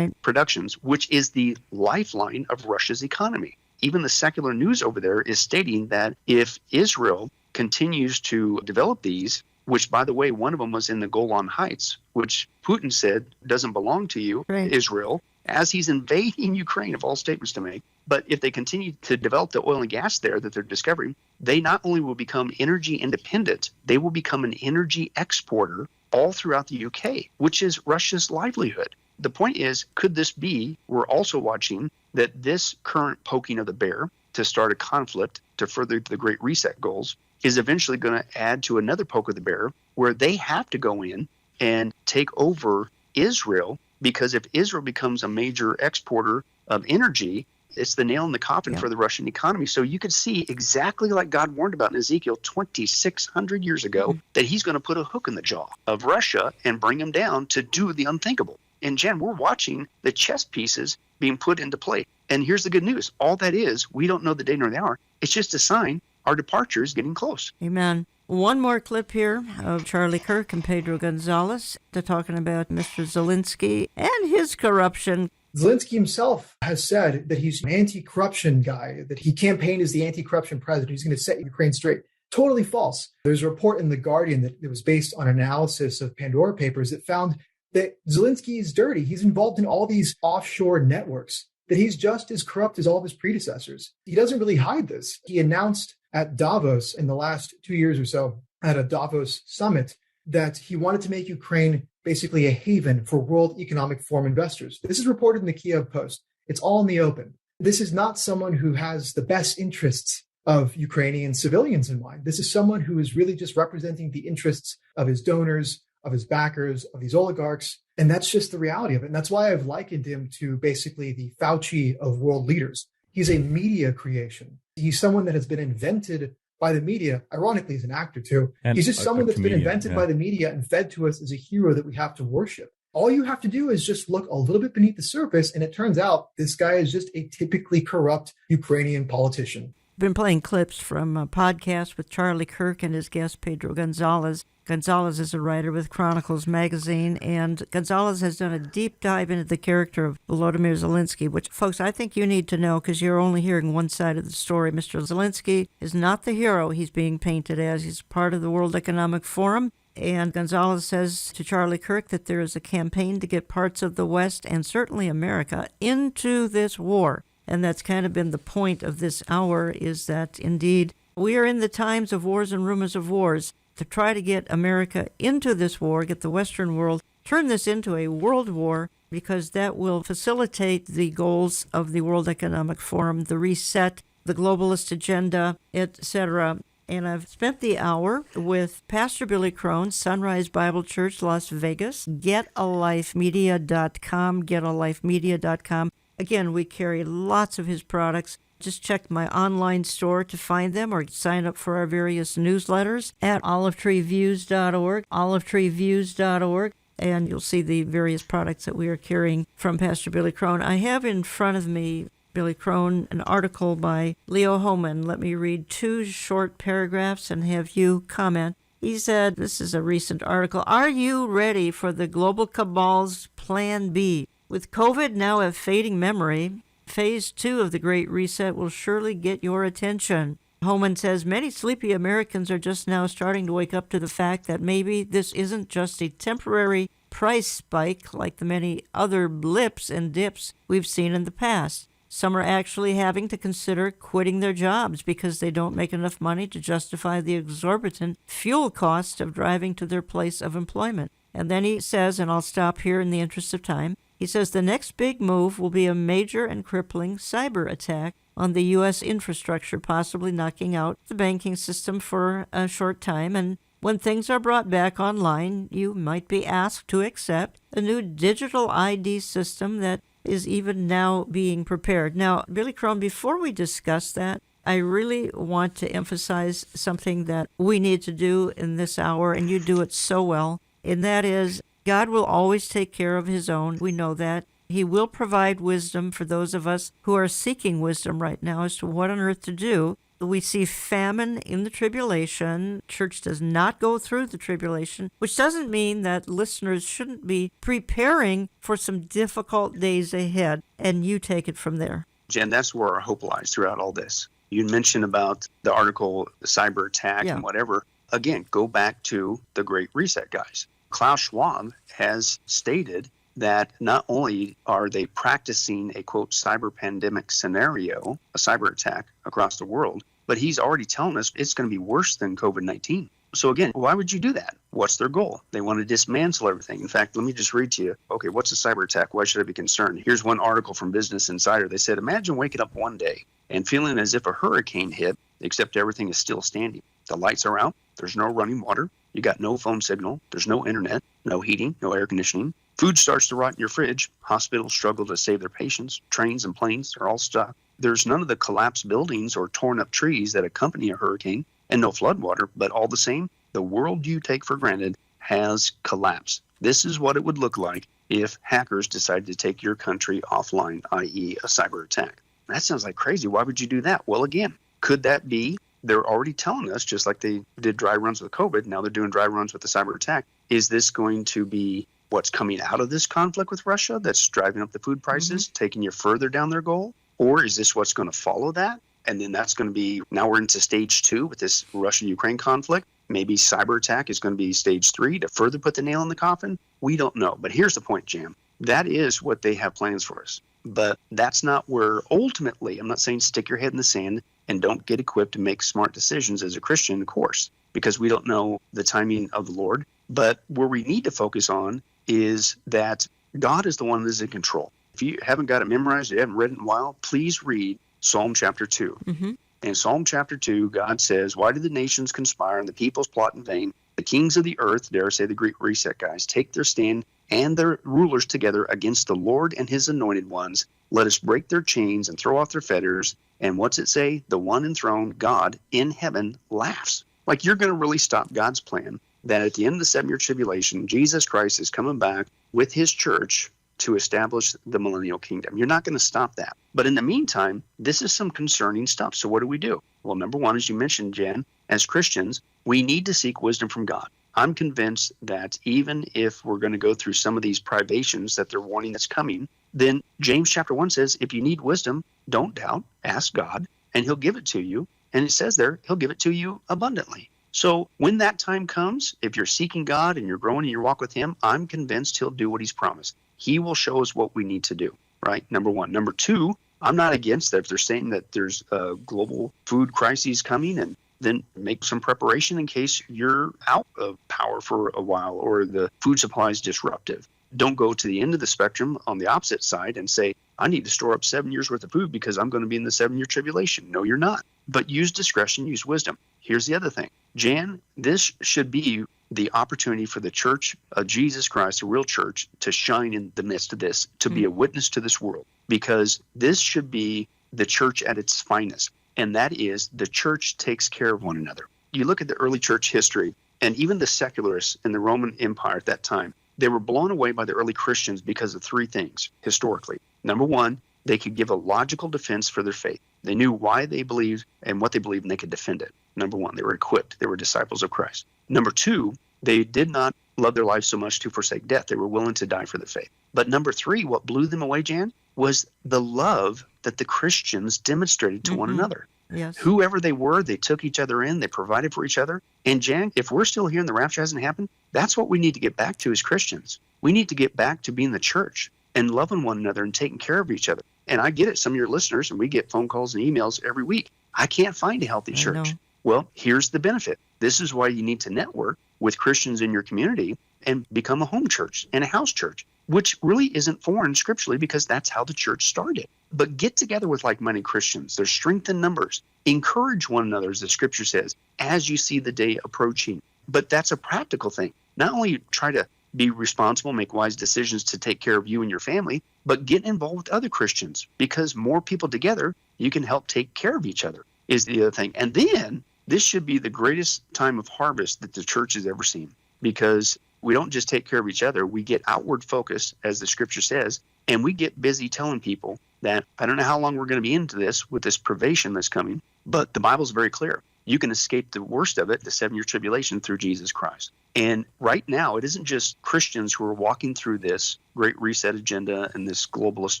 productions, which is the lifeline of Russia's economy. Even the secular news over there is stating that if Israel continues to develop these, which, by the way, one of them was in the Golan Heights, which Putin said doesn't belong to you, Israel, as he's invading Ukraine, of all statements to make. But if they continue to develop the oil and gas there that they're discovering, they not only will become energy independent, they will become an energy exporter all throughout the UK, which is Russia's livelihood. The point is, could this be, we're also watching that this current poking of the bear to start a conflict to further the Great Reset goals is eventually going to add to another poke of the bear where they have to go in and take over Israel, because if Israel becomes a major exporter of energy, it's the nail in the coffin for the Russian economy. So you could see exactly like God warned about in Ezekiel 2,600 years ago, that he's going to put a hook in the jaw of Russia and bring them down to do the unthinkable. And Jen, we're watching the chess pieces being put into play. And here's the good news. All that is, we don't know the day nor the hour. It's just a sign our departure is getting close. Amen. One more clip here of Charlie Kirk and Pedro Gonzalez. They're talking about Mr. Zelensky and his corruption. Zelensky himself has said that he's an anti-corruption guy, that he campaigned as the anti-corruption president. He's going to set Ukraine straight. Totally false. There's a report in The Guardian that it was based on analysis of Pandora Papers that found that Zelensky is dirty. He's involved in all these offshore networks, that he's just as corrupt as all of his predecessors. He doesn't really hide this. He announced at Davos in the last 2 years or so, at a Davos summit, that he wanted to make Ukraine basically a haven for World Economic Forum investors. This is reported in the Kiev Post. It's all in the open. This is not someone who has the best interests of Ukrainian civilians in mind. This is someone who is really just representing the interests of his donors, of his backers, of these oligarchs. And that's just the reality of it. And that's why I've likened him to basically the Fauci of world leaders. He's a media creation. He's someone that has been invented by the media. Ironically, he's an actor too. And he's just someone that's been invented by the media and fed to us as a hero that we have to worship. All you have to do is just look a little bit beneath the surface, and it turns out this guy is just a typically corrupt Ukrainian politician. Been playing clips from a podcast with Charlie Kirk and his guest Pedro Gonzalez. Gonzalez is a writer with Chronicles magazine, and Gonzalez has done a deep dive into the character of Volodymyr Zelensky, which, folks, I think you need to know because you're only hearing one side of the story. Mr. Zelensky is not the hero he's being painted as. He's part of the World Economic Forum, and Gonzalez says to Charlie Kirk that there is a campaign to get parts of the West, and certainly America, into this war. And that's kind of been the point of this hour, is that indeed we are in the times of wars and rumors of wars. To try to get America into this war, get the Western world, turn this into a world war, because that will facilitate the goals of the World Economic Forum, the reset, the globalist agenda, etc. And I've spent the hour with Pastor Billy Crone, Sunrise Bible Church, Las Vegas, getalifemedia.com, getalifemedia.com. Again, we carry lots of his products. Just check my online store to find them, or sign up for our various newsletters at olivetreeviews.org, olivetreeviews.org, and you'll see the various products that we are carrying from Pastor Billy Crone. I have in front of me, Billy Crone, an article by Leo Hohmann. Let me read 2 short paragraphs and have you comment. He said, this is a recent article, "Are you ready for the global cabal's Plan B. With COVID now a fading memory, Phase 2 of the Great Reset will surely get your attention. Homan says many sleepy Americans are just now starting to wake up to the fact that maybe this isn't just a temporary price spike like the many other blips and dips we've seen in the past. Some are actually having to consider quitting their jobs because they don't make enough money to justify the exorbitant fuel cost of driving to their place of employment. And then he says, and I'll stop here in the interest of time, he says the next big move will be a major and crippling cyber attack on the U.S. infrastructure, possibly knocking out the banking system for a short time. And when things are brought back online, you might be asked to accept a new digital ID system that is even now being prepared. Now, Billy Crone, before we discuss that, I really want to emphasize something that we need to do in this hour, and you do it so well, and that is God will always take care of his own. We know that. He will provide wisdom for those of us who are seeking wisdom right now as to what on earth to do. We see famine in the tribulation. Church does not go through the tribulation, which doesn't mean that listeners shouldn't be preparing for some difficult days ahead. And you take it from there. Jen, that's where our hope lies throughout all this. You mentioned about the article, the cyber attack and whatever. Again, go back to the Great Reset, guys. Klaus Schwab has stated that not only are they practicing a, quote, cyber pandemic scenario, a cyber attack across the world, but he's already telling us it's going to be worse than COVID-19. So again, why would you do that? What's their goal? They want to dismantle everything. In fact, let me just read to you, okay, what's a cyber attack? Why should I be concerned? Here's one article from Business Insider. They said, imagine waking up one day and feeling as if a hurricane hit, except everything is still standing. The lights are out. There's no running water. You got no phone signal. There's no internet, no heating, no air conditioning. Food starts to rot in your fridge. Hospitals struggle to save their patients. Trains and planes are all stuck. There's none of the collapsed buildings or torn up trees that accompany a hurricane, and no floodwater. But all the same, the world you take for granted has collapsed. This is what it would look like if hackers decided to take your country offline, i.e. a cyber attack. That sounds like crazy. Why would you do that? Well, again, could that be? They're already telling us, just like they did dry runs with COVID, now they're doing dry runs with the cyber attack. Is this going to be what's coming out of this conflict with Russia that's driving up the food prices, taking you further down their goal? Or is this what's going to follow that? And then that's going to be, now we're into stage 2 with this Russia-Ukraine conflict. Maybe cyber attack is going to be stage 3 to further put the nail in the coffin. We don't know. But here's the point, Jam. That is what they have plans for us. But that's not where ultimately, I'm not saying stick your head in the sand and don't get equipped to make smart decisions as a Christian, of course, because we don't know the timing of the Lord. But where we need to focus on is that God is the one that is in control. If you haven't got it memorized, you haven't read it in a while, please read Psalm chapter 2. In Psalm chapter 2, God says, why do the nations conspire and the peoples plot in vain? The kings of the earth, dare I say the Great Reset guys, take their stand and their rulers together against the Lord and his anointed ones. Let us break their chains and throw off their fetters. And what's it say? The one enthroned, God in heaven, laughs. Like, you're going to really stop God's plan that at the end of the 7-year tribulation, Jesus Christ is coming back with his church to establish the millennial kingdom. You're not going to stop that. But in the meantime, this is some concerning stuff. So what do? Well, number one, as you mentioned, Jen, as Christians, we need to seek wisdom from God. I'm convinced that even if we're going to go through some of these privations that they're warning that's coming, then James chapter 1 says, if you need wisdom, don't doubt, ask God, and he'll give it to you. And it says there, he'll give it to you abundantly. So when that time comes, if you're seeking God and you're growing in your walk with him, I'm convinced he'll do what he's promised. He will show us what we need to do, right? Number one. Number two, I'm not against that if they're saying that there's a global food crisis coming, and then make some preparation in case you're out of power for a while or the food supply is disruptive. Don't go to the end of the spectrum on the opposite side and say, I need to store up 7 years worth of food because I'm going to be in the 7-year tribulation. No, you're not. But use discretion, use wisdom. Here's the other thing. Jan, this should be the opportunity for the church of Jesus Christ, the real church, to shine in the midst of this, to be a witness to this world, because this should be the church at its finest. And that is, the church takes care of one another. You look at the early church history, and even the secularists in the Roman Empire at that time, they were blown away by the early Christians because of three things historically. Number one, they could give a logical defense for their faith. They knew why they believed and what they believed, and they could defend it. Number one, they were equipped. They were disciples of Christ. Number two, they did not loved their lives so much to forsake death. They were willing to die for the faith. But number three, what blew them away, Jan, was the love that the Christians demonstrated to one another. Yes. Whoever they were, they took each other in, they provided for each other. And Jan, if we're still here and the rapture hasn't happened, that's what we need to get back to as Christians. We need to get back to being the church and loving one another and taking care of each other. And I get it, some of your listeners, and we get phone calls and emails every week. I can't find a healthy church. Well, here's the benefit. This is why you need to network with Christians in your community and become a home church and a house church, which really isn't foreign scripturally because that's how the church started. But get together with like-minded Christians. There's strength in numbers. Encourage one another, as the scripture says, as you see the day approaching. But that's a practical thing. Not only try to be responsible, make wise decisions to take care of you and your family, but get involved with other Christians, because more people together, you can help take care of each other, is the other thing. And then this should be the greatest time of harvest that the church has ever seen, because we don't just take care of each other. We get outward focus, as the scripture says, and we get busy telling people that I don't know how long we're going to be into this with this privation that's coming, but the Bible's very clear. You can escape the worst of it, the 7-year tribulation, through Jesus Christ. And right now, it isn't just Christians who are walking through this great reset agenda and this globalist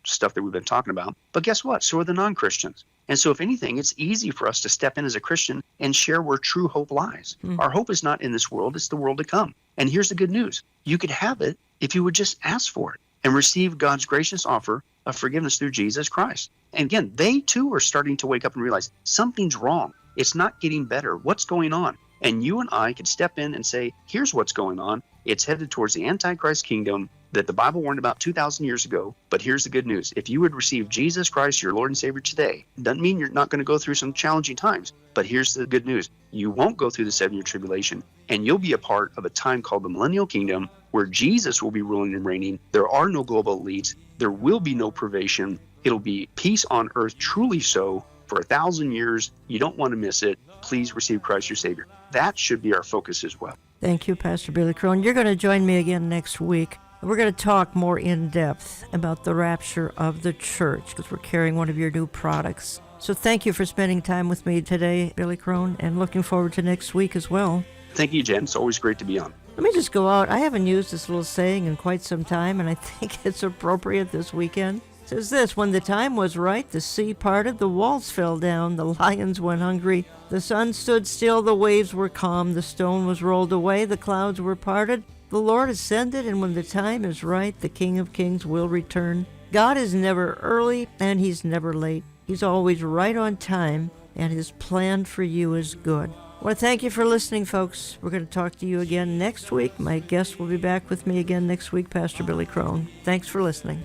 stuff that we've been talking about. But guess what? So are the non-Christians. And so if anything, it's easy for us to step in as a Christian and share where true hope lies. Our hope is not in this world, it's the world to come. And here's the good news. You could have it if you would just ask for it and receive God's gracious offer of forgiveness through Jesus Christ. And again, they too are starting to wake up and realize something's wrong. It's not getting better. What's going on? And you and I could step in and say, here's what's going on. It's headed towards the Antichrist kingdom that the Bible warned about 2,000 years ago. But here's the good news. If you would receive Jesus Christ, your Lord and Savior today, doesn't mean you're not going to go through some challenging times. But here's the good news. You won't go through the 7-year tribulation, and you'll be a part of a time called the millennial kingdom where Jesus will be ruling and reigning. There are no global elites. There will be no privation. It'll be peace on earth, truly so, for 1,000 years. You don't want to miss it. Please receive Christ your Savior. That should be our focus as well. Thank you, Pastor Billy Crone. You're going to join me again next week. We're going to talk more in depth about the rapture of the church, because we're carrying one of your new products. So thank you for spending time with me today, Billy Crone, and looking forward to next week as well. Thank you, Jen. It's always great to be on. Let me just go out. I haven't used this little saying in quite some time, and I think it's appropriate this weekend. It says this: when the time was right, the sea parted, the walls fell down, the lions went hungry, the sun stood still, the waves were calm, the stone was rolled away, the clouds were parted, the Lord ascended, and when the time is right, the King of Kings will return. God is never early, and He's never late. He's always right on time, and His plan for you is good. I want to thank you for listening, folks. We're going to talk to you again next week. My guest will be back with me again next week, Pastor Billy Crone. Thanks for listening.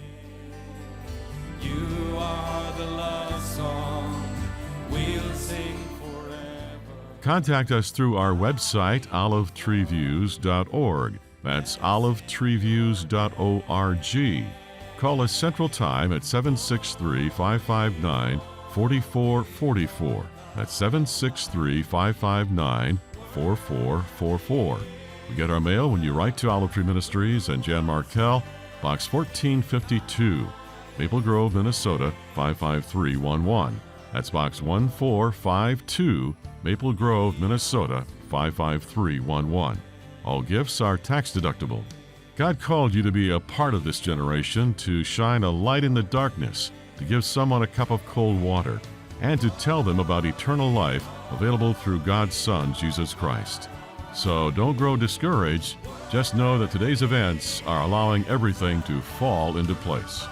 You are the love song we'll sing forever. Contact us through our website, olivetreeviews.org. That's olivetreeviews.org. Call us Central Time at 763-559-4444. That's 763-559-4444. We get our mail when you write to Olive Tree Ministries and Jan Markell, Box 1452, Maple Grove, Minnesota 55311. That's Box 1452, Maple Grove, Minnesota 55311. All gifts are tax deductible. God called you to be a part of this generation, to shine a light in the darkness, to give someone a cup of cold water, and to tell them about eternal life available through God's Son, Jesus Christ. So don't grow discouraged. Just know that today's events are allowing everything to fall into place.